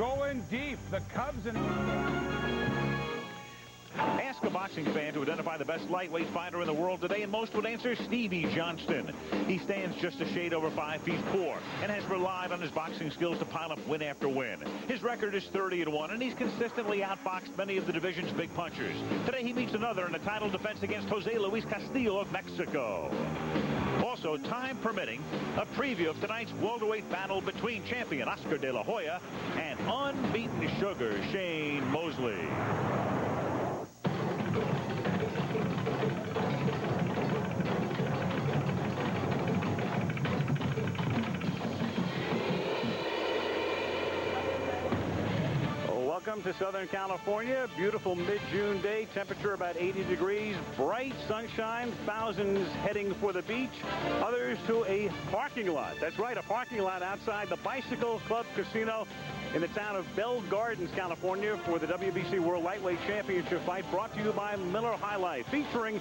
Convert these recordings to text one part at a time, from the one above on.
going deep. The Cubs and... Ask a boxing fan to identify the best lightweight fighter in the world today, and most would answer Stevie Johnston. He stands just a shade over 5 feet 4 and has relied on his boxing skills to pile up win after win. His record is 30-1, and he's consistently outboxed many of the division's big punchers. Today he meets another in a title defense against Jose Luis Castillo of Mexico. Also, time permitting, a preview of tonight's welterweight battle between champion Oscar De La Hoya and unbeaten Sugar Shane Mosley. Welcome to Southern California. Beautiful mid-June day. Temperature about 80 degrees. Bright sunshine. Thousands heading for the beach. Others to a parking lot. That's right, a parking lot outside the Bicycle Club Casino in the town of Bell Gardens, California, for the WBC World Lightweight Championship fight, brought to you by Miller High Life, featuring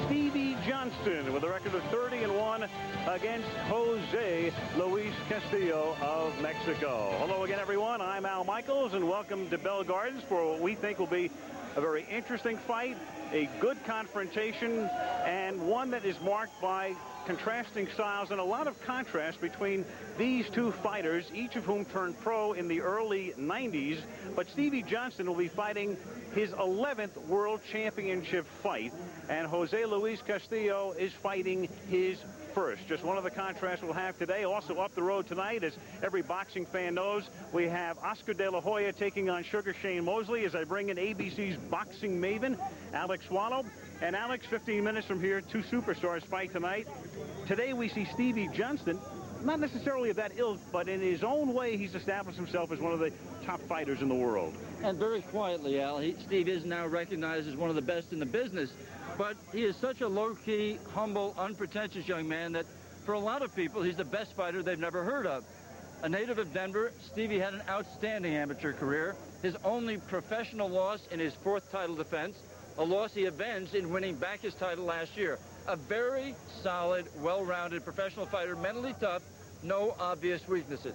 Stevie Johnston with a record of 30-1 against Jose Luis Castillo of Mexico. Hello again, everyone. I'm Al Michaels, and welcome to Bell Gardens for what we think will be a very interesting fight, a good confrontation, and one that is marked by contrasting styles and a lot of contrast between these two fighters, each of whom turned pro in the early 90s. But Stevie Johnston will be fighting his 11th World Championship fight, and Jose Luis Castillo is fighting his first. Just one of the contrasts we'll have today. Also up the road tonight, as every boxing fan knows, we have Oscar De La Hoya taking on Sugar Shane Mosley, as I bring in ABC's boxing maven, Alex Wallow. And Alex, 15 minutes from here, two superstars fight tonight. Today we see Stevie Johnston, not necessarily of that ilk, but in his own way, he's established himself as one of the top fighters in the world. And very quietly, Al, Steve is now recognized as one of the best in the business. But he is such a low-key, humble, unpretentious young man that for a lot of people, he's the best fighter they've never heard of. A native of Denver, Stevie had an outstanding amateur career. His only professional loss in his 4th title defense, a loss he avenged in winning back his title last year. A very solid, well-rounded professional fighter, mentally tough, no obvious weaknesses.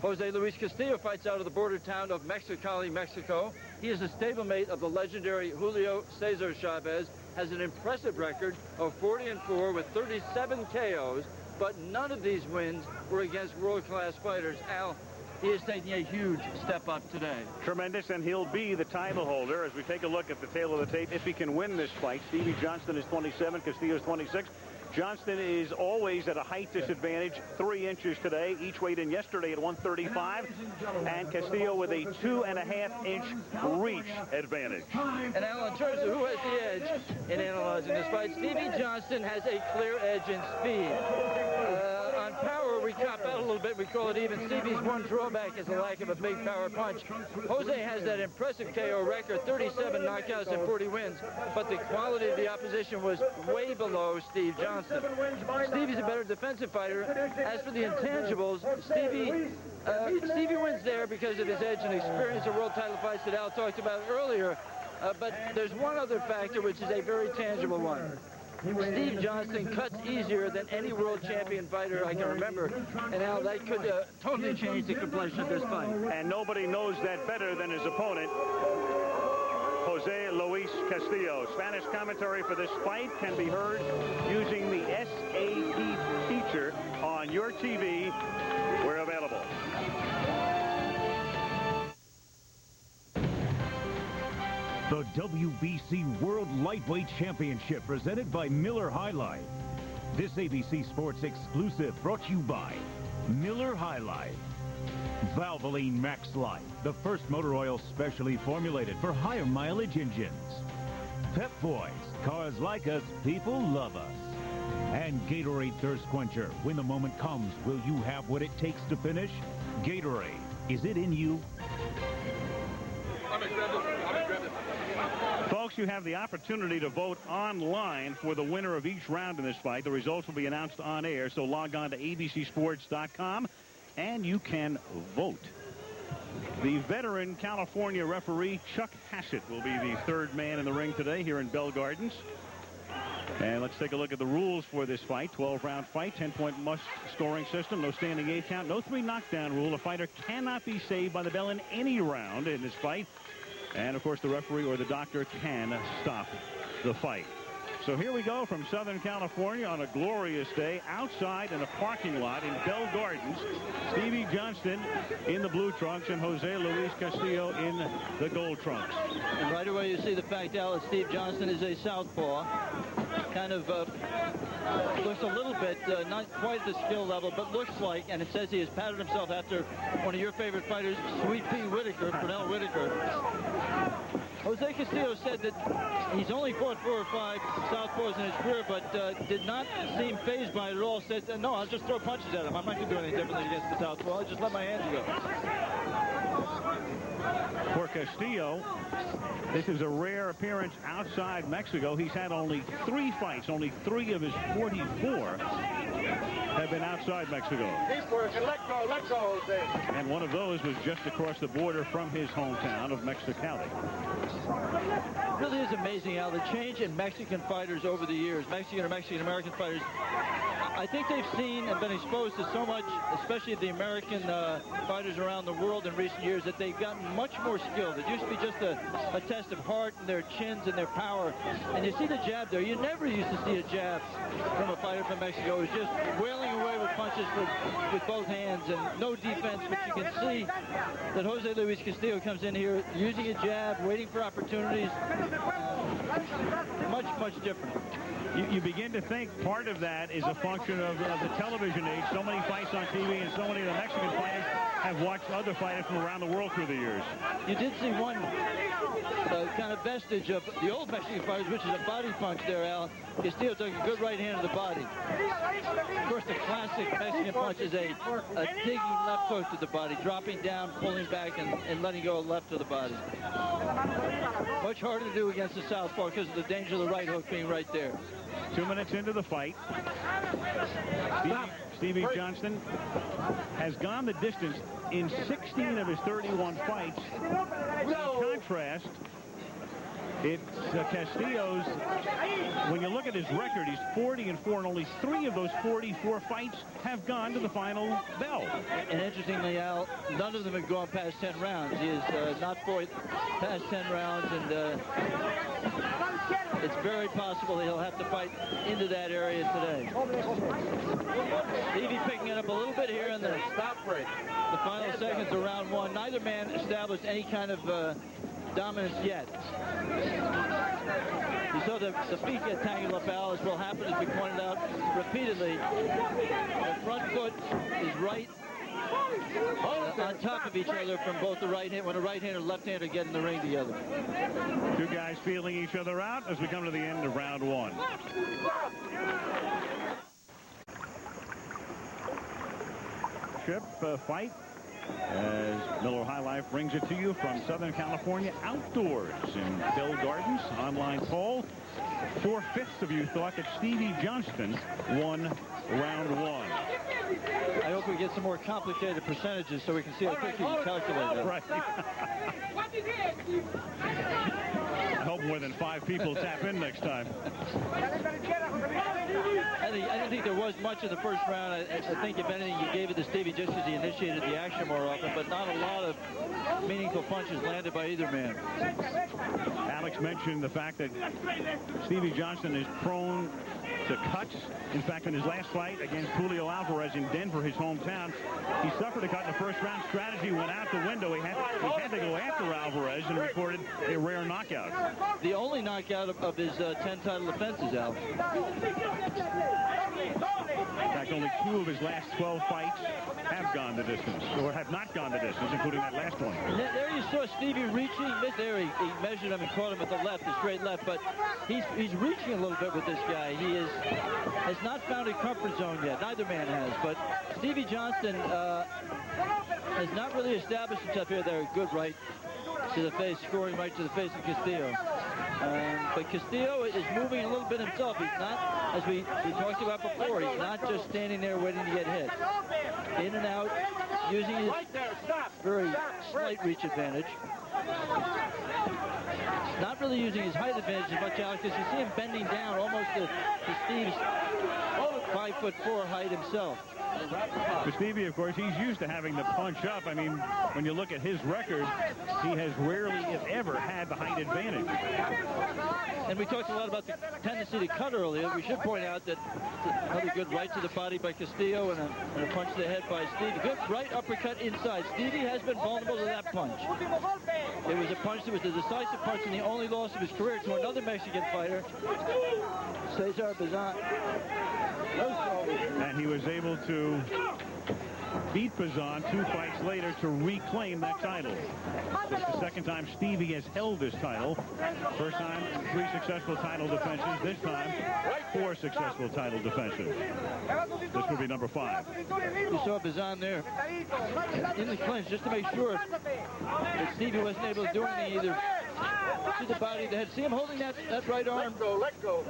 Jose Luis Castillo fights out of the border town of Mexicali, Mexico. He is a stablemate of the legendary Julio Cesar Chavez, has an impressive record of 40-4 with 37 KOs, but none of these wins were against world-class fighters. Al, he is taking a huge step up today. Tremendous, and he'll be the title holder as we take a look at the tail of the tape. If he can win this fight, Stevie Johnston is 27, Castillo is 26. Johnston is always at a height disadvantage, 3 inches today. Each weighed in yesterday at 135. And Castillo with a 2.5-inch reach advantage. And Al, in terms of who has the edge in analyzing this fight, Stevie Johnston has a clear edge in speed. On power, we cop out a little bit. We call it even. Stevie's one drawback is the lack of a big power punch. Jose has that impressive KO record, 37 knockouts and 40 wins. But the quality of the opposition was way below Steve Johnston. Stevie's a better defensive fighter. As for the intangibles, Stevie wins there because of his edge and experience of world title fights that Al talked about earlier. But there's one other factor which is a very tangible one. Steve Johnston cuts easier than any world champion fighter I can remember. And Al, that could totally change the complexion of this fight. And nobody knows that better than his opponent, Jose Luis Castillo. Spanish commentary for this fight can be heard using the SAP feature on your TV where available. The WBC World Lightweight Championship presented by Miller High Life. This ABC Sports exclusive brought to you by Miller High Life. Valvoline Max Life, the first motor oil specially formulated for higher mileage engines. Pep Boys, cars like us, people love us. And Gatorade Thirst Quencher, when the moment comes, will you have what it takes to finish? Gatorade, is it in you? Folks, you have the opportunity to vote online for the winner of each round in this fight. The results will be announced on air, so log on to abcsports.com and you can vote. The veteran California referee Chuck Hassett will be the third man in the ring today here in Bell Gardens. And let's take a look at the rules for this fight. 12-round fight, 10-point must-scoring system, no standing 8 count, no 3 knockdown rule. A fighter cannot be saved by the bell in any round in this fight. And, of course, the referee or the doctor can stop the fight. So here we go from Southern California on a glorious day outside in a parking lot in Bell Gardens. Stevie Johnston in the blue trunks and Jose Luis Castillo in the gold trunks. And right away you see the fact, Al, that Steve Johnston is a southpaw. Kind of looks a little bit, not quite the skill level, but looks like, and it says he has patted himself after one of your favorite fighters, Sweet Pea Whitaker, Pernell Whitaker. Jose Castillo said that he's only fought 4 or 5 southpaws in his career, but did not seem fazed by it at all. Said, no, I'll just throw punches at him. I'm not going to do anything differently against the southpaw. I'll just let my hands go. For Castillo, this is a rare appearance outside Mexico. He's had only 3 fights. Only 3 of his 44 have been outside Mexico. Keep working. Let go, Jose. And one of those was just across the border from his hometown of Mexicali. It really is amazing, Al, the change in Mexican fighters over the years, Mexican or Mexican-American fighters. I think they've seen and been exposed to so much, especially the American fighters around the world in recent years, that they've gotten much more skilled. It used to be just a test of heart and their chins and their power. And you see the jab there. You never used to see a jab from a fighter from Mexico. It was just wailing away with punches with both hands and no defense. But you can see that Jose Luis Castillo comes in here using a jab, waiting for opportunities. Much, much different. You begin to think part of that is a function of the television age. So many fights on TV and so many of the Mexican fighters have watched other fighters from around the world through the years. You did see one kind of vestige of the old Mexican fighters, which is a body punch there, Al. Castillo took a good right hand to the body. Of course, the classic Mexican punch is a digging left hook to the body, dropping down, pulling back, and letting go left to the body. Much harder to do against the southpaw because of the danger of the right hook being right there. 2 minutes into the fight, Stevie Johnston has gone the distance in 16 of his 31 fights. In contrast, it's Castillo's, when you look at his record, he's 40-4, and only 3 of those 44 fights have gone to the final bell. And interestingly, Al, none of them have gone past 10 rounds. He has not fought past 10 rounds, and it's very possible he'll have to fight into that area today. Stevie picking it up a little bit here in the stop break. The final seconds of round 1. Neither man established any kind of dominance yet. You saw the feet get tangled up, Al, as will happen, as we pointed out repeatedly. The front foot is right on top of each other from both the right hand, when a right-hander and left-hander get in the ring together. 2 guys feeling each other out as we come to the end of round 1. Fight as Miller High Life brings it to you from Southern California outdoors in Bell Gardens. Online poll, 4/5 of you thought that Stevie Johnston won round 1. I hope we get some more complicated percentages so we can see how quick you can calculate that. Right. I hope more than 5 people tap in next time. I didn't think there was much in the first round. I think, if anything, you gave it to Stevie just because he initiated the action more often, but not a lot of meaningful punches landed by either man. Alex mentioned the fact that Stevie Johnston is prone to cuts. In fact, in his last fight against Julio Alvarez in Denver, his hometown, he suffered a cut in the first round. Strategy went out the window. He had to go after Alvarez and recorded a rare knockout. The only knockout of his 10 title defenses, Al. In fact, only 2 of his last 12 fights have gone the distance, or have not gone the distance, including that last one. There you saw Stevie reaching. There he measured him and caught him with the left, the straight left, but he's reaching a little bit with this guy. He has not found a comfort zone yet. Neither man has, but Stevie Johnston has not really established himself here. There, good right to the face, scoring right to the face of Castillo. But Castillo is moving a little bit himself. He's not, as we talked about before, he's not just standing there waiting to get hit. In and out, using his very slight reach advantage. not really using his height advantage as much, Alex, because you see him bending down almost to Steve's 5'4" height himself. For Stevie, of course, he's used to having the punch up. I mean, when you look at his record, he has rarely, if ever, had the height advantage. And we talked a lot about the tendency to cut earlier. We should point out that another good right to the body by Castillo and a punch to the head by Stevie. Good right uppercut inside. Stevie has been vulnerable to that punch. It was a punch that was the decisive punch and the only loss of his career to another Mexican fighter, Cesar Bazan. And he was able to beat Bazan 2 fights later to reclaim that title. This is the second time Stevie has held this title. First time, 3 successful title defenses. This time, 4 successful title defenses. This will be number 5. You saw Bazan there in the clinch just to make sure that Stevie wasn't able to do anything either to the body of the head. See him holding that right arm. Let go.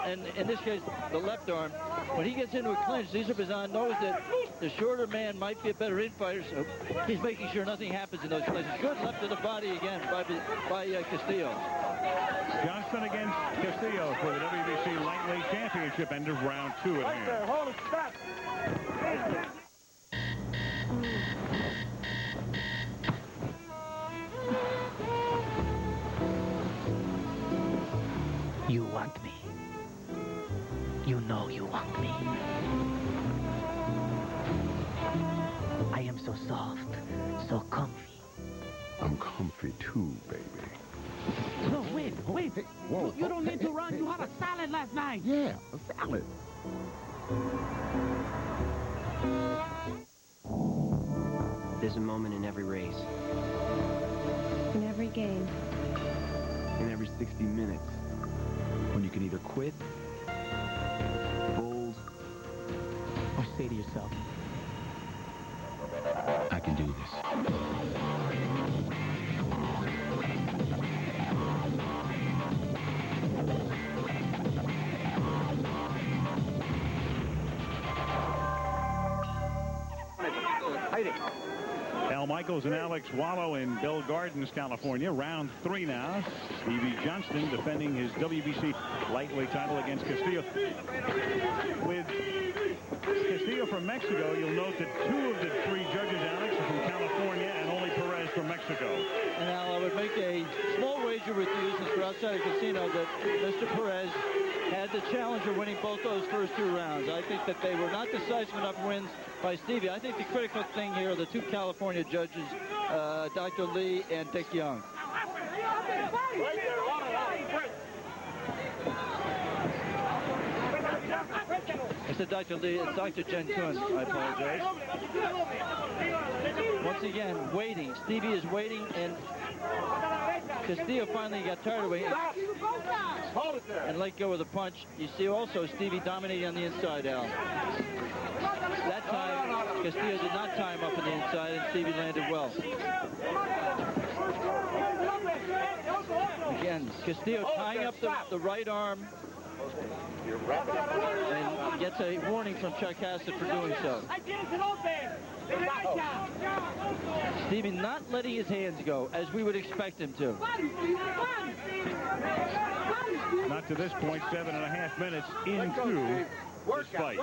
And in this case, the left arm. When he gets into a clinch, Cesar Bazan knows that the shorter man might be a better in-fighter, so he's making sure nothing happens in those clinches. Good left to the body again by Castillo. Johnston against Castillo for the WBC Lightweight Championship, end of round 2 at hand. Hold it, stop. You want me. You know you want me. I am so soft, so comfy. I'm comfy too, baby. No, wait. Hey, whoa. You don't need to run. You had a salad last night. Yeah, a salad. There's a moment in every race. In every game. In every 60 minutes. When you can either quit, fold, Or say to yourself, I can do this. Al Michaels and Alex Wallow in Bell Gardens, California. Round 3 now. Stevie Johnston defending his WBC lightweight title against Castillo. With Castillo from Mexico, you'll note that 2 of the 3 judges, Alex, are from California and only Perez from Mexico. And Al, I would make a small wager with you, since we're outside the casino, that Mr. Perez had the challenger winning both those first 2 rounds. I think that they were not decisive enough wins by Stevie. I think the critical thing here are the 2 California judges, Dr. Lee and Dick Young. I said Dr. Lee, it's Dr. Jen Kun. I apologize. Once again, waiting. Stevie is waiting, and Castillo finally got tired of waiting and let go of the punch. You see also Stevie dominating on the inside, Al. That time, Castillo did not tie him up on the inside, and Stevie landed well. Again, Castillo tying up the right arm, and gets a warning from Chuck Hassett for doing so. Stevie not letting his hands go, as we would expect him to. Not to this point, 7.5 minutes into this fight.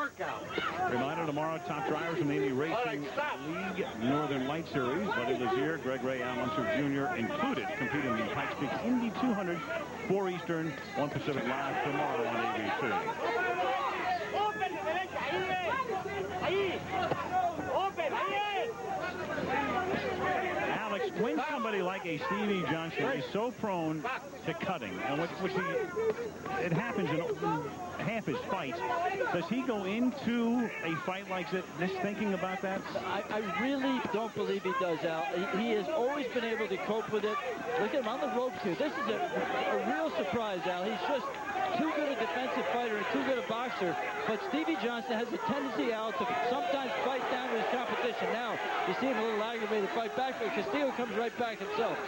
Reminder tomorrow, top drivers from the Indy Racing League Northern Light Series. Buddy Lazier, Greg Ray, Al Unser Jr. included, competing in the Pikes Peak Indy 200, 4 Eastern, 1 Pacific live tomorrow on ABC. Alex, when somebody like a Stevie Johnston is so prone to cutting, and it happens in half his fights, does he go into a fight like this thinking about that? I really don't believe he does, Al. He has always been able to cope with it. Look at him on the ropes here. This is a real surprise, Al. He's just too good a defensive fighter and too good a boxer, but Stevie Johnston has a tendency, Al, to sometimes fight down to his competition. Now, you see him a little aggravated to fight back, but Castillo comes right back himself.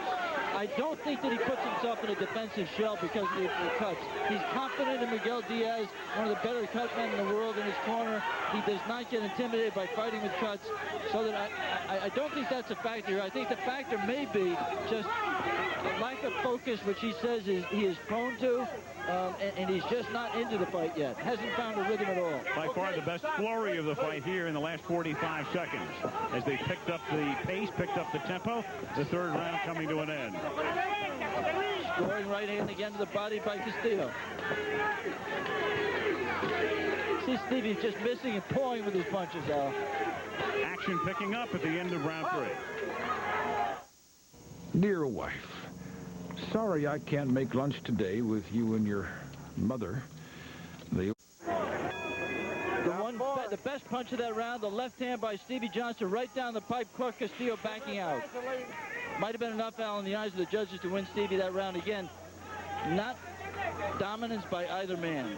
I don't think that he puts himself in a defensive shell because of the cuts. He's confident in Miguel Diaz, one of the better cut men in the world, in his corner. He does not get intimidated by fighting with cuts, so that I don't think that's a factor here. I think the factor may be just a lack of focus, which he says he is prone to, and he's just not into the fight yet. Hasn't found a rhythm at all. By far the best flurry of the fight here in the last 45 seconds. As they picked up the pace, picked up the tempo, the third round coming to an end. Scoring right hand again to the body by Castillo. See Stevie just missing and pulling with his punches, Al. Action picking up at the end of round 3. Dear wife, sorry I can't make lunch today with you and your mother. The best punch of that round, the left hand by Stevie Johnston right down the pipe, caught Castillo backing out. Might have been enough, Al, in the eyes of the judges to win Stevie that round again. Not dominance by either man.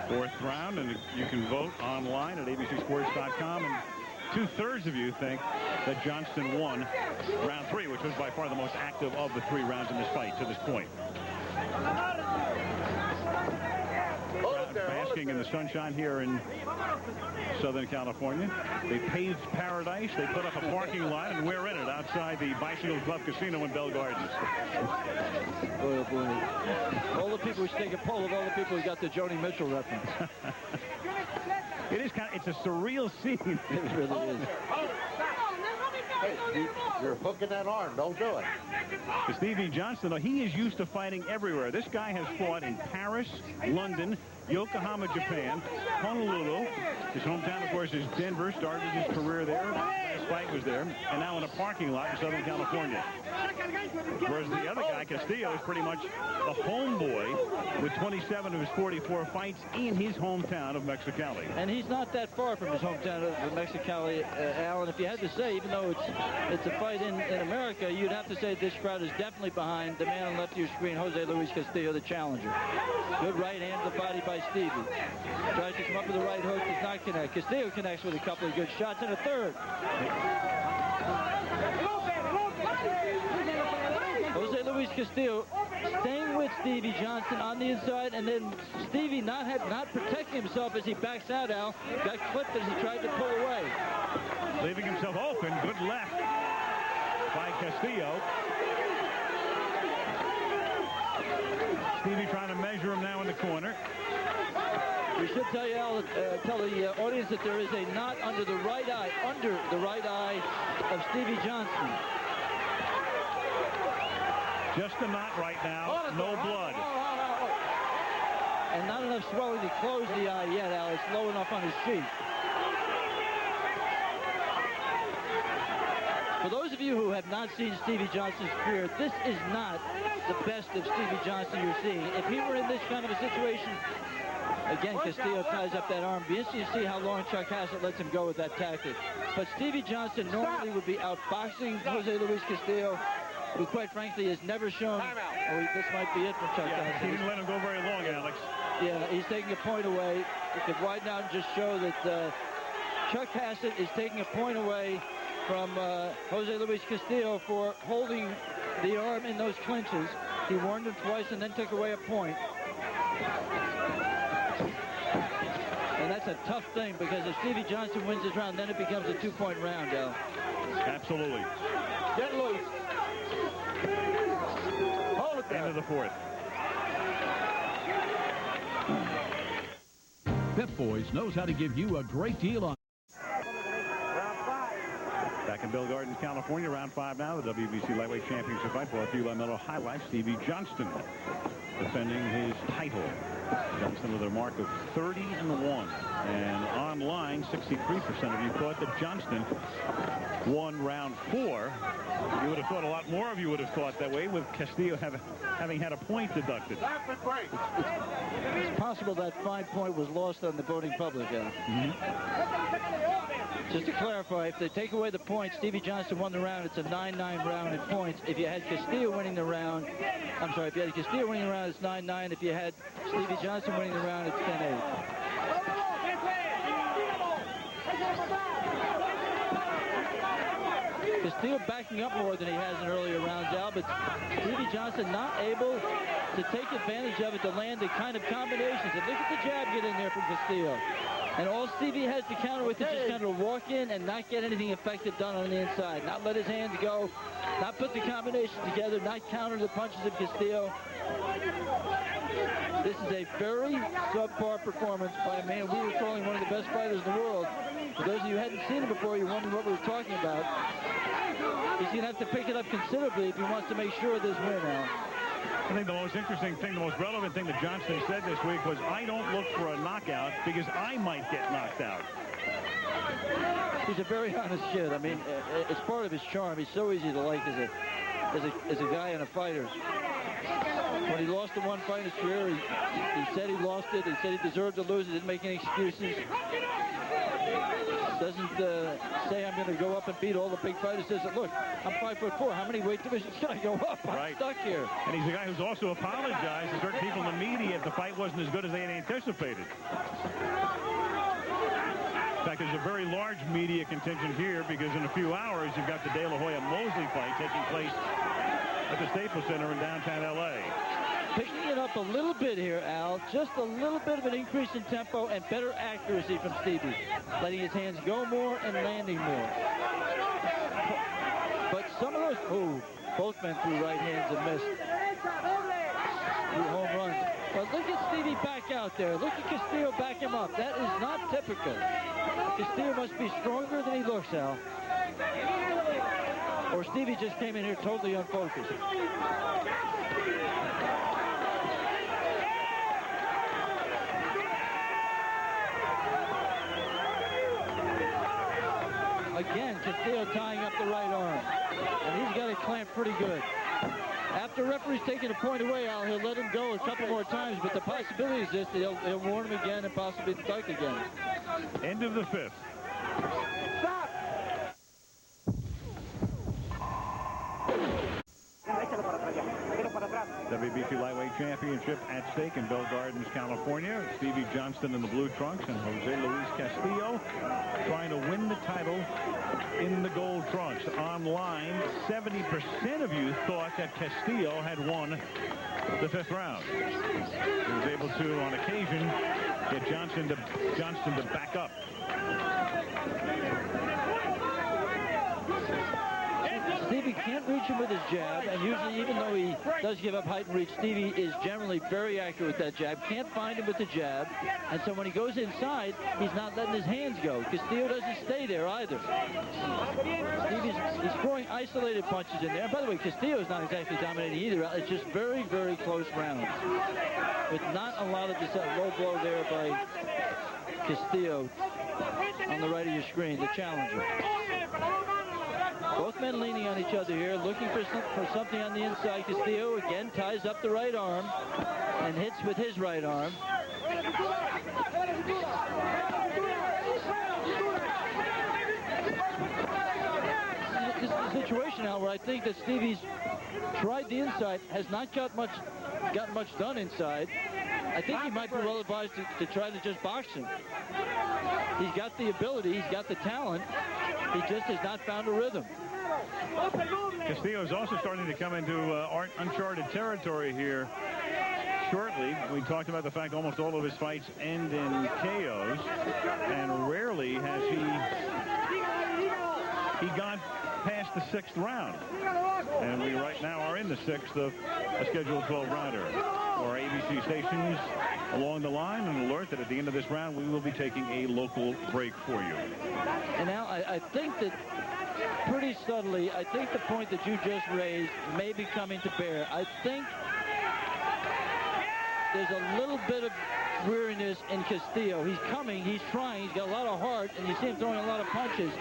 Fourth round, and you can vote online at abcsports.com, and 2/3 of you think that Johnston won round 3, which was by far the most active of the 3 rounds in this fight to this point. Basking in the sunshine here in Southern California. They paved paradise. They put up a parking lot, and we're in it outside the Bicycle Club Casino in Bell Gardens. Boy, oh boy. All the people who take a poll of all the people who got the Joni Mitchell reference. It is it's a surreal scene. It really is. Hey, you're hooking that arm. Don't do it. Stevie Johnston, though, he is used to fighting everywhere. This guy has fought in Paris, London, Yokohama, Japan, Honolulu. His hometown, of course, is Denver. Started his career there. Last fight was there. And now in a parking lot in Southern California. Whereas the other guy, Castillo, is pretty much a homeboy with 27 of his 44 fights in his hometown of Mexicali. And he's not that far from his hometown of Mexicali, Alan. If you had to say, even though it's a fight in America, you'd have to say this crowd is definitely behind the man on the left of your screen, Jose Luis Castillo, the challenger. Good right hand to the body by Stevie. Tries to come up with the right hook, does not connect. Castillo connects with a couple of good shots and a third. Jose Luis Castillo staying with Stevie Johnston on the inside, and then Stevie not protecting himself as he backs out, Al. Got clipped as he tried to pull away. Leaving himself open. Good left by Castillo. Stevie trying to measure him now in the corner. We should tell you, Al, tell the audience that there is a knot under the right eye of Stevie Johnston. Just a knot right now, no blood. And not enough swelling to close the eye yet, Al. It's low enough on his cheek. For those of you who have not seen Stevie Johnston's career, this is not the best of Stevie Johnston you're seeing. If he were in this kind of a situation, again, Castillo ties up that arm. Be interesting to see how long Chuck Hassett lets him go with that tactic. But Stevie Johnston normally would be outboxing Jose Luis Castillo, who quite frankly has never shown, this might be it from Chuck Hassett. He didn't let him go very long, Alex. Yeah, he's taking a point away. You could widen out and just show that Chuck Hassett is taking a point away from Jose Luis Castillo for holding the arm in those clinches. He warned him twice and then took away a point. And that's a tough thing, because if Stevie Johnston wins this round, then it becomes a 2-point round, Al. Absolutely. Get loose. Hold it there. End of the fourth. Pep Boys knows how to give you a great deal on. Back in Bell Gardens, California, round 5 now, the WBC Lightweight Championship fight. Brought to you by Miller High Life. Stevie Johnston defending his title. Johnston with a mark of 30-1. And online, 63% of you thought that Johnston won round 4. You would have thought a lot more of you would have thought that way, with Castillo having had a point deducted. It's possible that fine point was lost on the voting public. Just to clarify, if they take away the points, Stevie Johnston won the round. It's a 9-9 round in points. If you had Castillo winning the round, I'm sorry, if you had Castillo winning the round, it's 9-9. If you had Stevie Johnston winning the round, it's 10-8. Castillo backing up more than he has in earlier rounds, Al, but Stevie Johnston not able to take advantage of it to land the kind of combinations. And look at the jab get in there from Castillo. And all Stevie has to counter with is just kind of walk in and not get anything effective done on the inside. Not let his hands go, not put the combination together, not counter the punches of Castillo. This is a very subpar performance by a man we were calling one of the best fighters in the world. For those of you who hadn't seen him before, you wonder what we were talking about. He's going to have to pick it up considerably if he wants to make sure of this win now. I think the most interesting thing, the most relevant thing that Johnston said this week was, I don't look for a knockout because I might get knocked out. He's a very honest kid. I mean, it's part of his charm. He's so easy to like as a guy and a fighter. When he lost the one fight in his career, he said he lost it. He said he deserved to lose. He didn't make any excuses. Doesn't say I'm going to go up and beat all the big fighters. Says, look, I'm 5'4". How many weight divisions can I go up? I'm stuck here. And he's a guy who's also apologized to certain people in the media if the fight wasn't as good as they had anticipated. In fact, there's a very large media contingent here because in a few hours you've got the De La Hoya Mosley fight taking place at the Staples Center in downtown L.A. Picking it up a little bit here, Al. Just a little bit of an increase in tempo and better accuracy from Stevie. Letting his hands go more and landing more. But some of those... Oh, both men threw right hands and missed. Threw home runs. But look at Stevie back out there. Look at Castillo back him up. That is not typical. Castillo must be stronger than he looks, Al. Or Stevie just came in here totally unfocused. Again, Castillo tying up the right arm. And he's got it clamped pretty good. After referee's taking a point away, Al, he'll let him go a couple more times, but the possibility is this, he'll warn him again and possibly duck again. End of the fifth. Stop! WBC Lightweight Championship at stake in Bell Gardens, California. Stevie Johnston in the blue trunks and Jose Luis Castillo trying to win the title in the gold trunks. Online, 70% of you thought that Castillo had won the fifth round. He was able to, on occasion, get Johnston to back up. Stevie can't reach him with his jab, and usually, even though he does give up height and reach, Stevie is generally very accurate with that jab. Can't find him with the jab, and so when he goes inside, he's not letting his hands go. Castillo doesn't stay there either. He's throwing isolated punches in there. And by the way, Castillo's not exactly dominating either. It's just very, very close rounds, with not a lot of this low blow there by Castillo on the right of your screen, the challenger. Both men leaning on each other here, looking for something on the inside. Castillo again ties up the right arm and hits with his right arm. This is a situation now where I think that Stevie's tried the inside, has not gotten much done inside. I think he might be well advised to try to just box him. He's got the ability, he's got the talent. He just has not found a rhythm. Castillo is also starting to come into uncharted territory here shortly. We talked about the fact almost all of his fights end in KOs, and rarely has he gone past the sixth round. And we right now are in the sixth of a scheduled 12-rounder. Our ABC stations along the line and alert that at the end of this round we will be taking a local break for you. And now I think that pretty subtly, I think the point that you just raised may be coming to bear. I think there's a little bit of weariness in Castillo. He's coming, he's trying, he's got a lot of heart, and you see him throwing a lot of punches,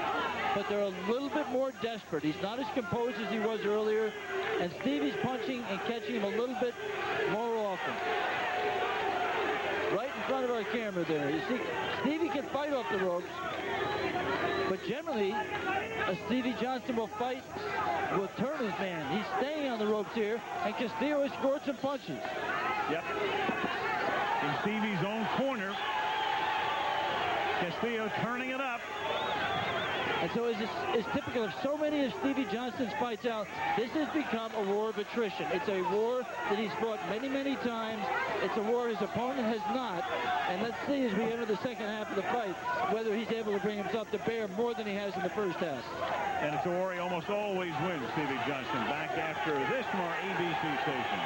but they're a little bit more desperate. He's not as composed as he was earlier, and Stevie's punching and catching him a little bit more often. Right in front of our camera there. You see, Stevie can fight off the ropes, but generally, a Stevie Johnston will turn his man. He's staying on the ropes here, and Castillo has scored some punches. Yep. In Stevie's own corner, Castillo turning it up. And so as is typical of so many of Stevie Johnston's fights out, this has become a war of attrition. It's a war that he's fought many, many times. It's a war his opponent has not. And let's see as we enter the second half of the fight whether he's able to bring himself to bear more than he has in the first half. And it's a war he almost always wins, Stevie Johnston. Back after this from our ABC station.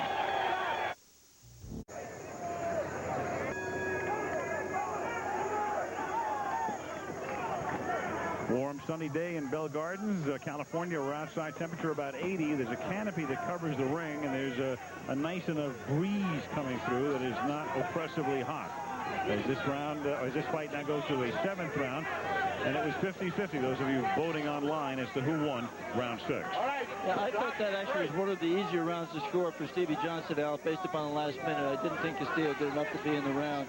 Warm, sunny day in Bell Gardens, California. We're outside, temperature about 80. There's a canopy that covers the ring, and there's a nice enough breeze coming through that is not oppressively hot. As this fight now goes to a 7th round, and it was 50-50. Those of you voting online as to who won round 6. Yeah, I thought that actually was one of the easier rounds to score for Stevie Johnston, Al, based upon the last minute. I didn't think Castillo did enough to be in the round.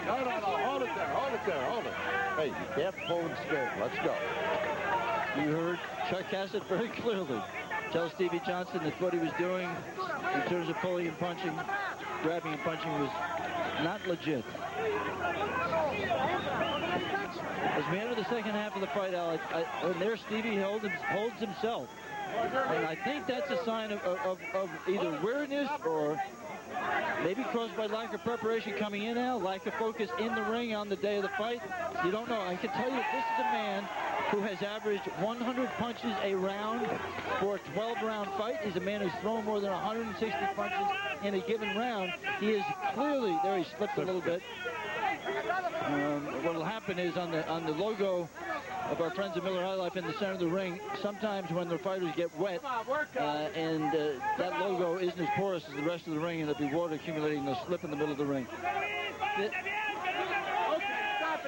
No, hold it there. Hey, you can't pull and scared. Let's go. You heard Chuck Hassett very clearly tell Stevie Johnston that what he was doing in terms of pulling and punching, grabbing and punching was not legit. As we enter the second half of the fight, Al, and there Stevie holds himself. And I think that's a sign of either weariness or maybe caused by lack of preparation coming in, Al, lack of focus in the ring on the day of the fight. You don't know. I can tell you that this is a man who has averaged 100 punches a round for a 12-round fight. He's a man who's thrown more than 160 punches in a given round. He is clearly, there he slipped a little bit. What will happen is on the logo of our friends at Miller High Life in the center of the ring, sometimes when the fighters get wet and that logo isn't as porous as the rest of the ring, and there'll be water accumulating, they'll slip in the middle of the ring.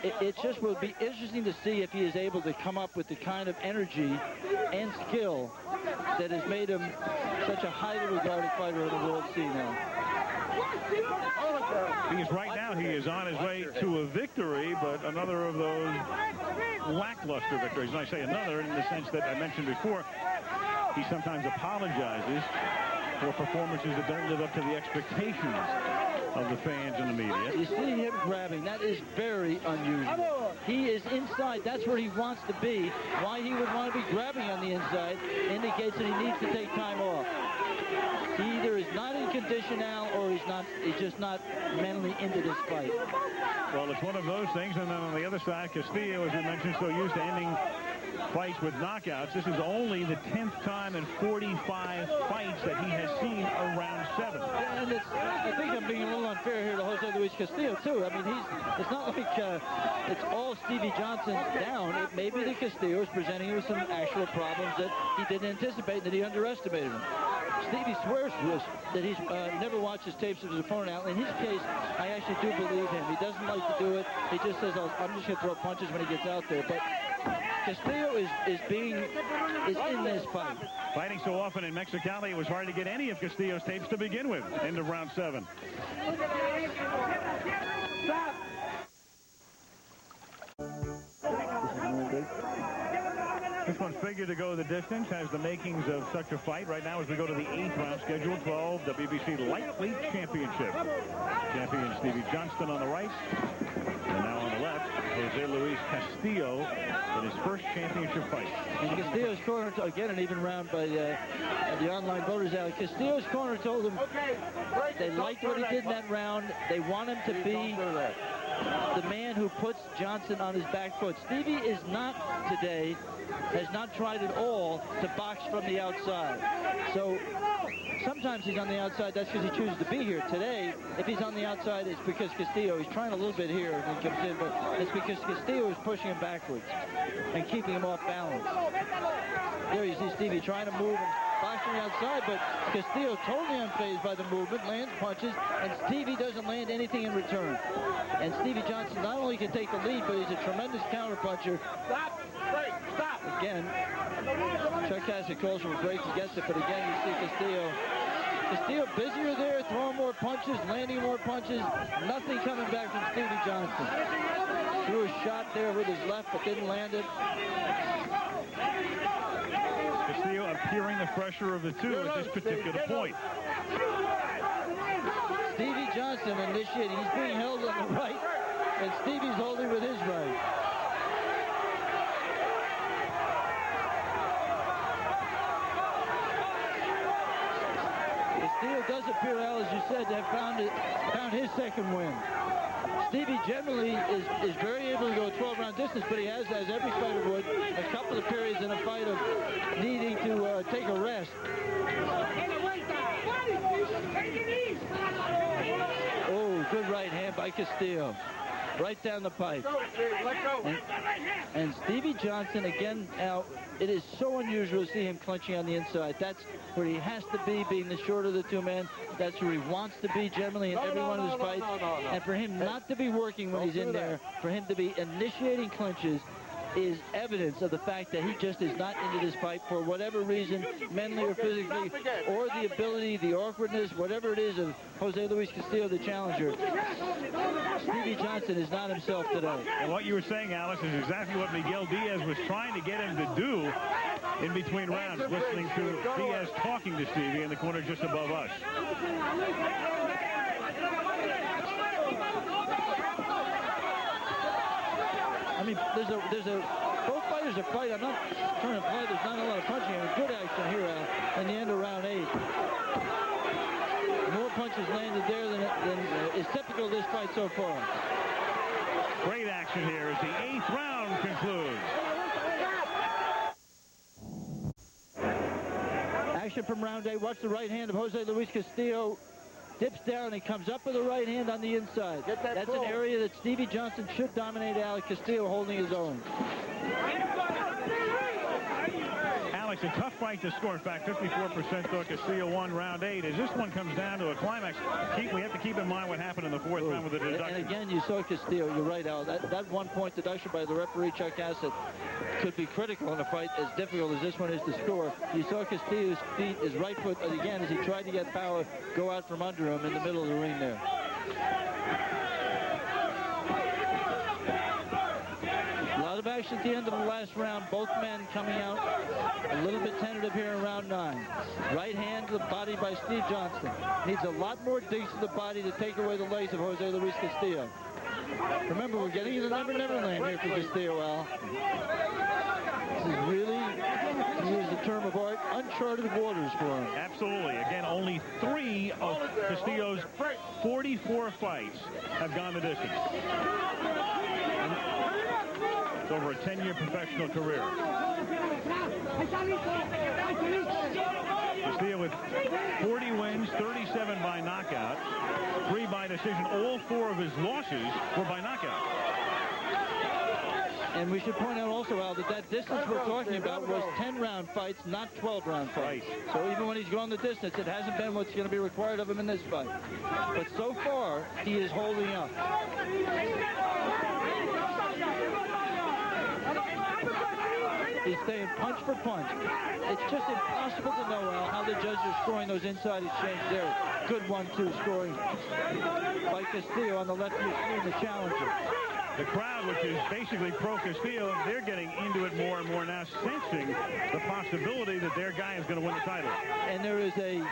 It just will be interesting to see if he is able to come up with the kind of energy and skill that has made him such a highly regarded fighter in the world scene now. Because right now he is on his way to a victory, but another of those lackluster victories. And I say another in the sense that I mentioned before, he sometimes apologizes for performances that don't live up to the expectations of the fans and the media. You see him grabbing. That is very unusual. He is inside. That's where he wants to be. Why he would want to be grabbing on the inside indicates that he needs to take time off. He either is not in condition now, or he's just not mentally into this fight. Well, it's one of those things. And then on the other side, Castillo, as we mentioned, so used to ending fights with knockouts. This is only the 10th time in 45 fights that he has seen around 7. And I think I'm being a little unfair here to Jose Luis Castillo, too. I mean, it's not like it's all Stevie Johnston's down. It may be that Castillo is presenting with some actual problems that he didn't anticipate, that he underestimated him. Stevie swears to us that he's never watched his tapes of his opponent out. In his case, I actually do believe him. He doesn't like to do it. He just says, I'm just going to throw punches when he gets out there. But Castillo is in this fight. Fighting so often in Mexicali, it was hard to get any of Castillo's tapes to begin with. End of round 7. Stop. This one figured to go the distance, has the makings of such a fight. Right now, as we go to the 8th round, scheduled 12, WBC Lightweight Championship. Champion Stevie Johnston on the right, and now on the left, Jose Luis Castillo in his first championship fight. And Castillo's corner, again, an even round by the online voters out. Castillo's corner told him they liked what he did in that round. They want him to be the man who puts Johnston on his back foot. Stevie is not today, has not tried at all to box from the outside. So sometimes he's on the outside, that's because he chooses to be here. Today, if he's on the outside, it's because Castillo, he's trying a little bit here and then comes in, but it's because Castillo is pushing him backwards and keeping him off balance. There you see Stevie trying to move and boxing outside, but Castillo totally unfazed by the movement, lands punches, and Stevie doesn't land anything in return. And Stevie Johnston not only can take the lead, but he's a tremendous counterpuncher. Stop! Break! Stop! Again, Chuck Cassidy calls for a break, he gets it, but again, you see Castillo busier there, throwing more punches, landing more punches, nothing coming back from Stevie Johnston. Threw a shot there with his left, but didn't land it. Castillo appearing the fresher of the two at this particular point. Stevie Johnston initiating. He's being held on the right, and Stevie's holding with his right. Castillo does appear, Al, as you said, to have found his second win. Stevie generally is very able to go a 12-round distance, but he has, as every fighter would, a couple of periods in a fight of needing to take a rest. Oh, good right hand by Castillo. Right down the pipe. And Stevie Johnston, again, now, it is so unusual to see him clinching on the inside. That's where he has to be, being the shorter of the two men. That's where he wants to be generally in every one of his fights. And for him not to be working when he's in there, for him to be initiating clinches, is evidence of the fact that he just is not into this fight for whatever reason, mentally or physically, or the ability, the awkwardness, whatever it is of Jose Luis Castillo, the challenger. Stevie Johnston is not himself today. And what you were saying, Alex, is exactly what Miguel Diaz was trying to get him to do in between rounds, listening to Diaz talking to Stevie in the corner just above us. I mean, both fighters are fighting. I'm not trying to play. There's not a lot of punching. I mean, good action here, Al, in the end of round 8. More punches landed there than is typical of this fight so far. Great action here as the 8th round concludes. Action from round 8. Watch the right hand of Jose Luis Castillo. Dips down and comes up with the right hand on the inside. That's an area that Stevie Johnston should dominate. Alex Castillo holding his own. Alex, a tough fight to score. In fact, 54% thought Castillo won round 8. As this one comes down to a climax, we have to keep in mind what happened in the 4th round with the deduction. And again, you saw Castillo. You're right, Al. That 1 point deduction by the referee, Chuck Cassidy, could be critical in a fight as difficult as this one is to score. You saw Castillo's feet, his right foot, again, as he tried to get power, go out from under him in the middle of the ring there. A lot of action at the end of the last round. Both men coming out a little bit tentative here in round 9. Right hand to the body by Steve Johnston. Needs a lot more digs to the body to take away the legs of Jose Luis Castillo. Remember, we're getting into Never Land here for Castillo, Al. This is really, to use the term of art, uncharted waters for him. Absolutely. Again, only 3 of Castillo's 44 fights have gone the distance. It's over a 10-year professional career. Castillo with 40 wins, 37 by knockout, 3 by decision. All 4 of his losses were by knockout. And we should point out also, Al, that distance we're talking about was 10-round fights, not 12-round fights. Right. So even when he's gone the distance, it hasn't been what's going to be required of him in this fight. But so far, he is holding up. He's staying punch for punch. It's just impossible to know, Al, how the judges are scoring those inside exchanges there. Good 1-2 scoring by Castillo on the left of the screen, the challenger. The crowd, which is basically pro-Castillo, they're getting into it more and more now, sensing the possibility that their guy is going to win the title. And there is a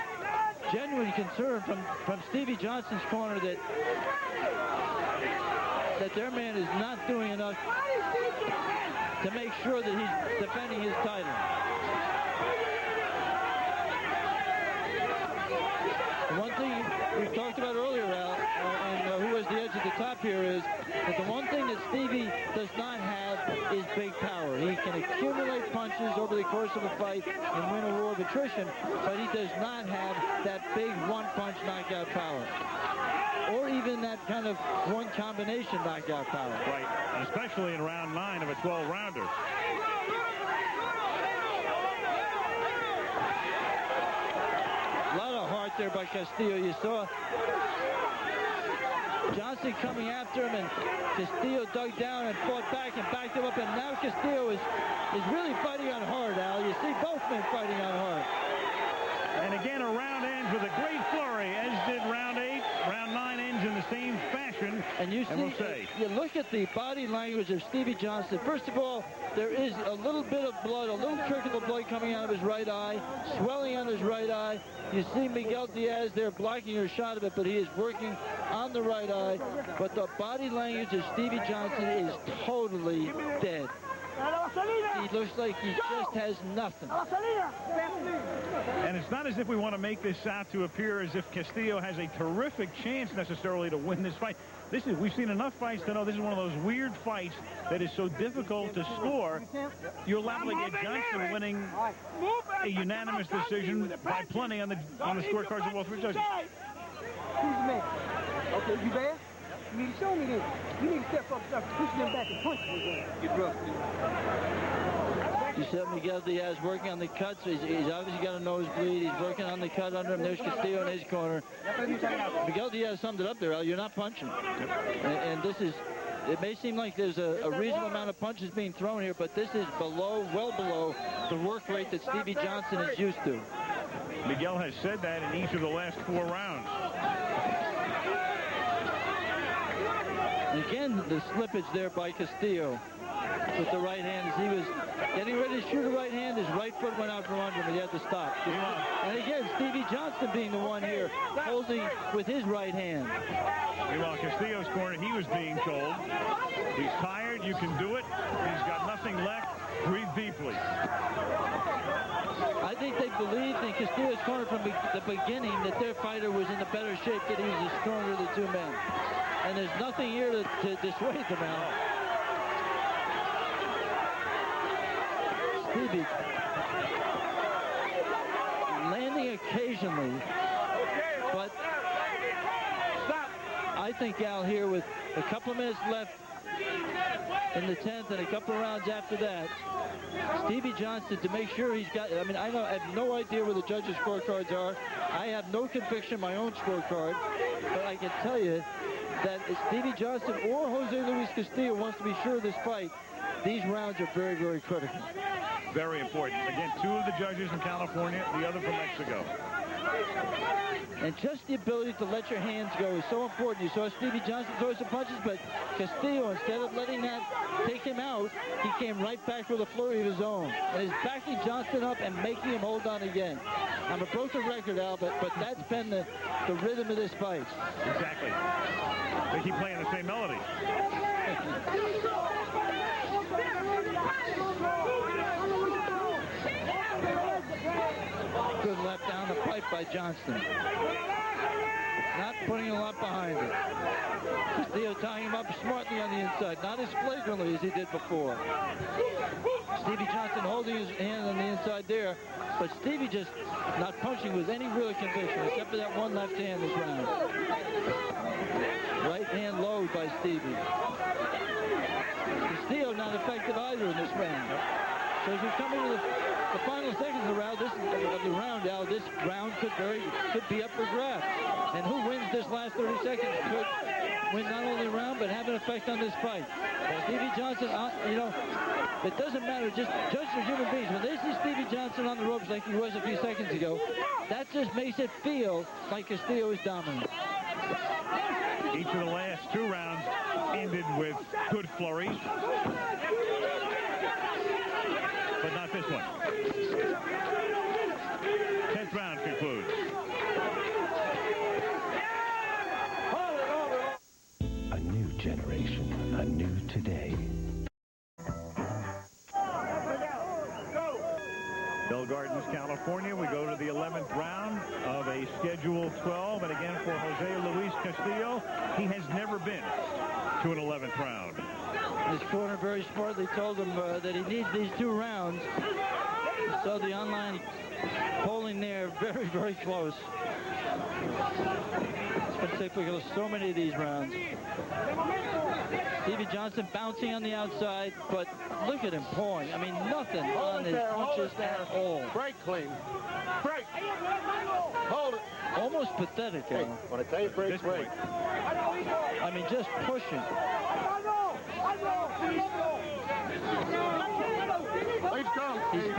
genuine concern from Stevie Johnston's corner that their man is not doing enough to make sure that he's defending his title. The one thing we talked about earlier, Al, and who has the edge at the top here, is that the one thing that Stevie does not have is big power. He can accumulate punches over the course of a fight and win a war of attrition, but he does not have that big one-punch knockout power, or even that kind of one combination knockout power. Right, and especially in round 9 of a 12-rounder. there by Castillo. You saw Johnston coming after him, and Castillo dug down and fought back and backed him up, and now Castillo is really fighting on hard, Al. You see both men fighting on hard. And again, a round ends with a great flurry, as did round 8. Round 9 ends in the same fashion. And you see, you look at the body language of Stevie Johnston. First of all, there is a little bit of blood, a little trickle of blood coming out of his right eye, swelling on his right eye. You see Miguel Diaz there blocking your shot of it, but he is working on the right eye. But the body language of Stevie Johnston is totally dead. He looks like he just has nothing. And it's not as if we want to make this out to appear as if Castillo has a terrific chance necessarily to win this fight. We've seen enough fights to know this is one of those weird fights that is so difficult to score. You're liable to get Johnston winning a unanimous decision by plenty on the scorecards of all three judges. Okay, you there? You need to show me this. You need to step up, start pushing them back and punch me. Get rough, You saw Miguel Diaz working on the cuts. He's obviously got a nosebleed. He's working on the cut under him. There's Castillo in his corner. Miguel Diaz summed it up there, Al. You're not punching. And this is, it may seem like there's a reasonable amount of punches being thrown here, but this is below, well below the work rate that Stevie Johnston is used to. Miguel has said that in each of the last 4 rounds. Again, the slippage there by Castillo with the right hand. As he was getting ready to shoot a right hand, his right foot went out from under him. He had to stop. And again, Stevie Johnston being the one here holding with his right hand. Meanwhile, Castillo's corner, he was being told, he's tired, you can do it, he's got nothing left, breathe deeply. I think they believed in Castillo's corner from the beginning that their fighter was in a better shape, that he was the stronger of the 2 men. And there's nothing here to dissuade them out. Stevie landing occasionally, but I think, Al, here with a couple of minutes left in the 10th and a couple of rounds after that, Stevie Johnston, to make sure he's got, I mean, I have no idea where the judges' scorecards are. I have no conviction in my own scorecard, but I can tell you that Stevie Johnston or Jose Luis Castillo wants to be sure of this fight. These rounds are very, very critical. Very important. Again, 2 of the judges from California, the other from Mexico. And just the ability to let your hands go is so important. You saw Stevie Johnston throw some punches, but Castillo, instead of letting that take him out, he came right back with a flurry of his own. And is backing Johnston up and making him hold on again. I'm a broken record, Al, but that's been the rhythm of this fight. Exactly. They keep playing the same melody. Good left down the pipe by Johnston. Not putting a lot behind it. Castillo tying him up smartly on the inside, not as flagrantly as he did before. Stevie Johnston holding his hand on the inside there, but Stevie just not punching with any real conviction, except for that one left hand this round. Right hand low by Stevie. Castillo not effective either in this round. So as we come into the final seconds of the round, this round could be up for grabs. And who wins this last 30 seconds could win not only the round, but have an effect on this fight. Stevie Johnston, it doesn't matter, just judges are human beings. When they see Stevie Johnston on the ropes like he was a few seconds ago, that just makes it feel like Castillo is dominant. Each of the last 2 rounds ended with good flurries. But not this one. 10th round concludes. A new generation, a new today. Bell Gardens, California. We go to the 11th round of a Schedule 12. And again, for Jose Luis Castillo, he has never been to an 11th round. His corner very smartly told him that he needs these 2 rounds. So the online polling battling there very, very close. It's been typical of so many of these rounds. Stevie Johnston bouncing on the outside, but look at him pawing. I mean, nothing on his punches at all. Break clean. Break. Hold it. Almost pathetic. Hey, when I tell you break, break. I mean, just pushing. He's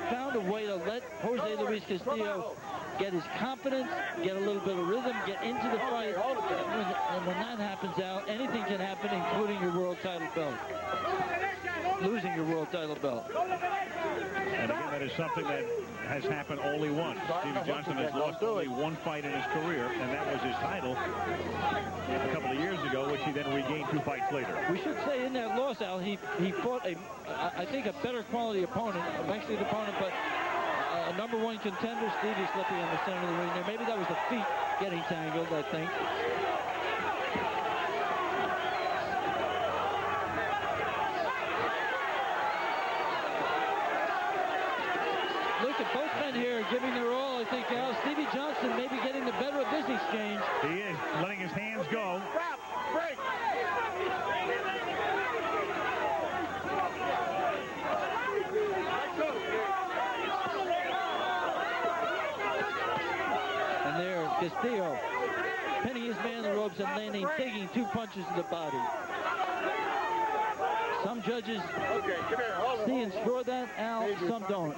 found a way to let Jose Luis Castillo get his confidence, get a little bit of rhythm, get into the fight. And when that happens, Al, anything can happen, including your world title belt. Losing your world title belt. And again, that is something that has happened only once. Stevie Johnston has lost only one fight in his career, and that was his title a couple of years ago, which he then regained 2 fights later. We should say in that loss, Al, he fought I think a better quality opponent, a Mexican opponent, but a #1 contender. Stevie slipping in the center of the ring there. Maybe that was the feet getting tangled, I think. Look at both men here giving their all, I think, Al. Stevie Johnston maybe getting the better of this exchange. He is, letting his hands go. Stop! Break! And there, Castillo pinning his man in the ropes and landing, taking 2 punches to the body. Some judges see and score that, Al, some don't.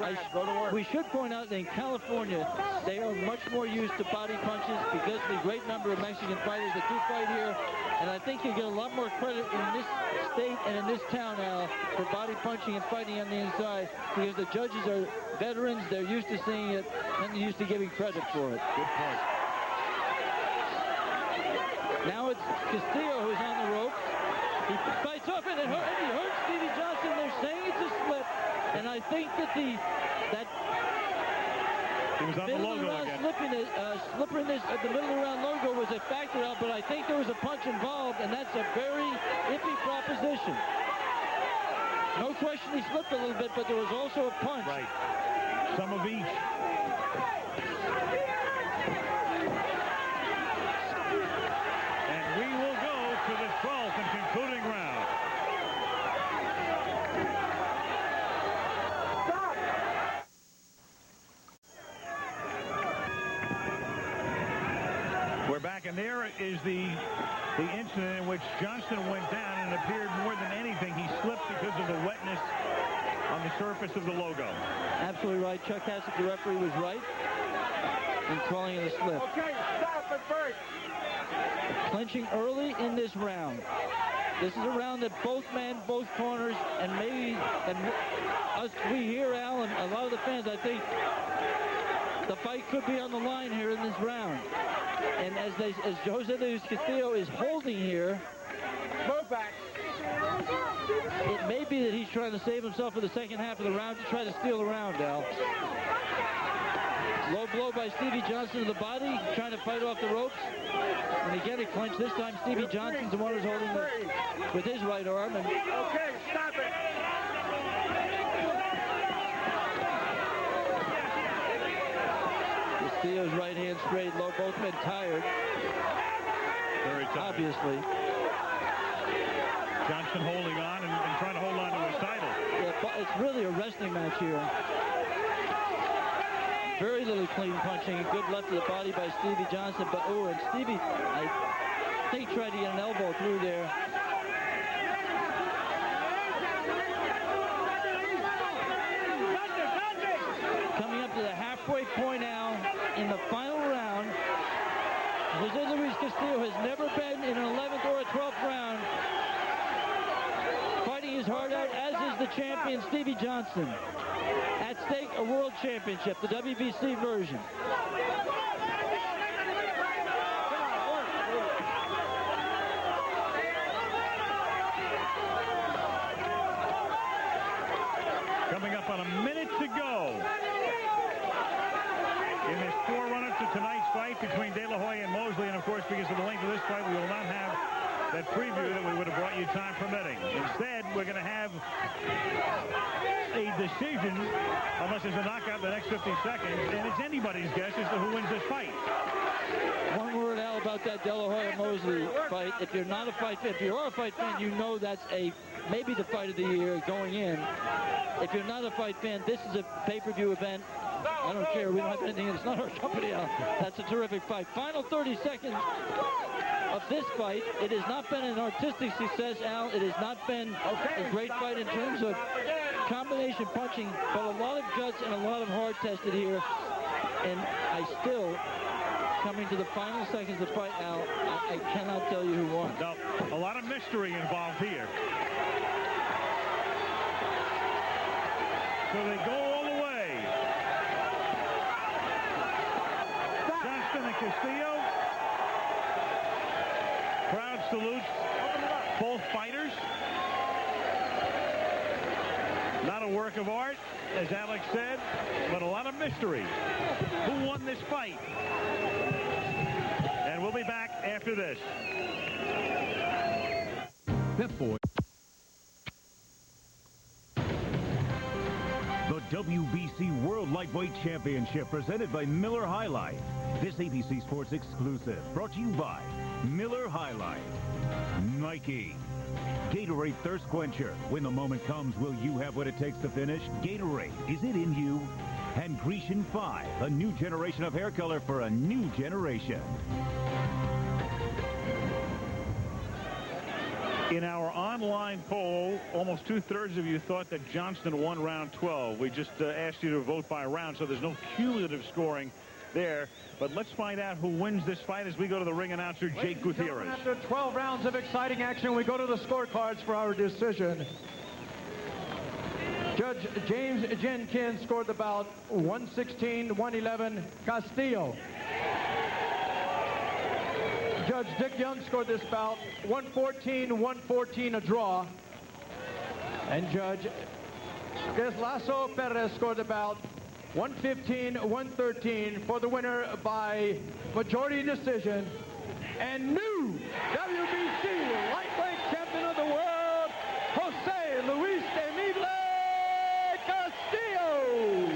We should point out that in California, they are much more used to body punches because of the great number of Mexican fighters that do fight here. And I think you get a lot more credit in this state and in this town, Al, for body punching and fighting on the inside because the judges are veterans, they're used to seeing it, and they're used to giving credit for it. Good point. Now it's Castillo who's on the ropes. He fights off it, and he hurts Stevie Johnston. They're saying it's a slip, and I think that he was on the logo again. Slipping the middle of the round logo was a factor out, but I think there was a punch involved, and that's a very iffy proposition. No question he slipped a little bit, but there was also a punch. Right. Some of each. And we will go to the 12th and concluding round. Stop! We're back, and there is the incident in which Johnston went down, and it appeared more than anything he slipped because of the wetness on the surface of the logo. Absolutely right. Chuck Hassett, the referee, was right in calling it a slip. Okay, stop it first. Clinching early in this round. This is a round that both men, both corners, and maybe we here, Al, and a lot of the fans, I think the fight could be on the line here in this round. And as Jose Luis Castillo is holding here, move back. It may be that he's trying to save himself for the second half of the round to try to steal the round, Al. Low blow by Stevie Johnston to the body, trying to fight off the ropes. And again, it clinched. This time, Stevie Johnston's the one who's holding it with his right arm. And okay, stop it. Castillo's right hand straight low. Both men tired. Very tired. Obviously. Johnston holding on and trying to hold on to his title. Yeah, it's really a wrestling match here. Very little clean punching. Good left to the body by Stevie Johnston. But, oh, and Stevie, I think, tried to get an elbow through there. Coming up to the halfway point now in the final round. Jose Luis Castillo has never been in an 11th or a 12th round. Fighting his heart out, as is the champion, Stevie Johnston. At stake, a world championship, the WBC version. Coming up on a minute to go in this forerunner to tonight's fight between De La Hoya and Mosley. And, of course, because of the length of this fight, we will not have that preview that we would have brought you time permitting. Instead, we're going to have a decision, unless there's a knockout in the next 50 seconds, and it's anybody's guess as to who wins this fight. One word, Al, about that De La Hoya-Mosley fight. If you're not a fight fan, if you are a fight fan, you know that's maybe the fight of the year going in. If you're not a fight fan, this is a pay-per-view event. I don't care. We don't have anything. It's not our company, Al. That's a terrific fight. Final 30 seconds of this fight. It has not been an artistic success, Al. It has not been a great fight in terms of combination punching, but a lot of guts and a lot of hard tested here. And I still, coming to the final seconds of the fight, Al, I cannot tell you who won. No, a lot of mystery involved here. So they go all the way. Johnston and Castillo. Crowd salutes both fighters. Not a work of art, as Alex said, but a lot of mystery. Who won this fight? And we'll be back after this. Pep Boy. The WBC World Lightweight Championship presented by Miller High Life. This ABC Sports exclusive brought to you by Miller High Life, Nike, Gatorade Thirst Quencher. When the moment comes, will you have what it takes to finish? Gatorade, is it in you? And Grecian 5, a new generation of hair color for a new generation. In our online poll, almost 2/3 of you thought that Johnston won round 12. We just asked you to vote by round, so there's no cumulative scoring there. But let's find out who wins this fight as we go to the ring announcer, Jake Gutierrez. After 12 rounds of exciting action, we go to the scorecards for our decision. Judge James Jenkins scored the bout 116-111 Castillo. Judge Dick Young scored this bout 114-114 a draw. And Judge Lasso Perez scored the bout 115-113 for the winner by majority decision. And new WBC lightweight champion of the world, Jose Luis Emile Castillo.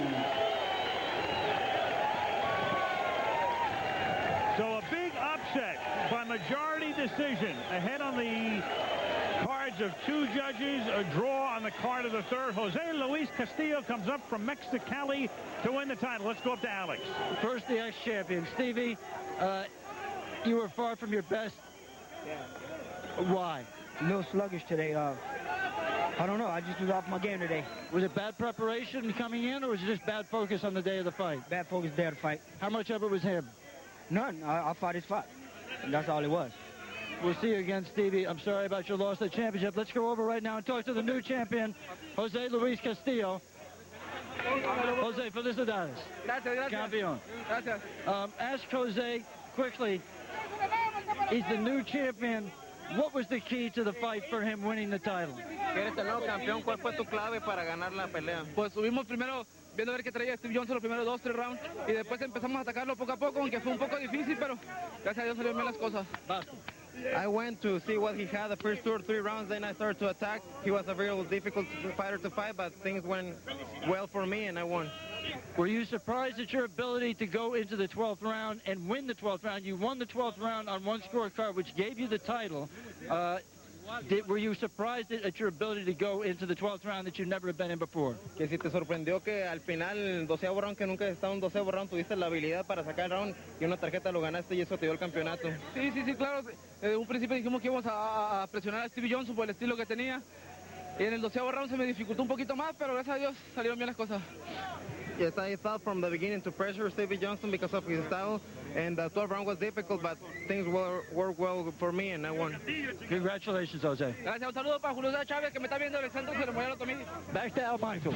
So a big upset by majority decision. Ahead on the cards of 2 judges, a draw on the card of the third. Jose Luis Castillo comes up from Mexicali to win the title. Let's go up to Alex. First, the ex-champion. Stevie, you were far from your best. Yeah. Why? A little sluggish today. I don't know. I just was off my game today. Was it bad preparation coming in, or was it just bad focus on the day of the fight? Bad focus day of the fight. How much of it was him? None. I fought his fight. And that's all it was. We'll see you again, Stevie. I'm sorry about your loss of the championship. Let's go over right now and talk to the new champion, Jose Luis Castillo. Jose, felicidades. Gracias. Campeón. Gracias. Ask Jose quickly. He's the new champion. What was the key to the fight for him winning the title? Eres el nuevo campeón. ¿Cuál fue tu clave para ganar la pelea? Pues subimos primero viendo a ver qué traía Stevie Johnston los primeros 2-3 rounds y después empezamos a atacarlo poco a poco, aunque fue un poco difícil, pero gracias a Dios salieron bien las cosas. Basta. I went to see what he had the first 2 or 3 rounds, then I started to attack. He was a real difficult fighter to fight, but things went well for me and I won. Were you surprised at your ability to go into the 12th round and win the 12th round? You won the 12th round on one scorecard, which gave you the title. Were you surprised at your ability to go into the 12th round that you've never been in before? Que si te sorprendió que al final, el 12º round, que nunca has estado en un 12º round, tuviste la habilidad para sacar el round y una tarjeta lo ganaste y eso te dio el campeonato. Sí, claro. Desde un principio dijimos que íbamos a presionar a Stevie Johnston por el estilo que tenía. Y en el 12º round se me dificultó un poquito más, pero gracias a Dios salieron bien las cosas. Yes, I thought from the beginning to pressure Stevie Johnston because of his style, and the 12th round was difficult, but things worked well for me, and I won. Congratulations, Jose. Gracias. Un saludo para Julio Chávez, que me está viendo en el centro ceremonial Otomí. Back to Al Michaels.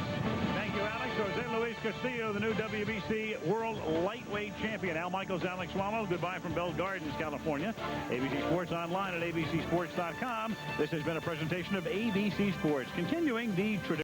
Thank you, Alex. Jose Luis Castillo, the new WBC World Lightweight Champion. Al Michaels, Alex Swallow. Goodbye from Bell Gardens, California. ABC Sports online at abcsports.com. This has been a presentation of ABC Sports. Continuing the tradition.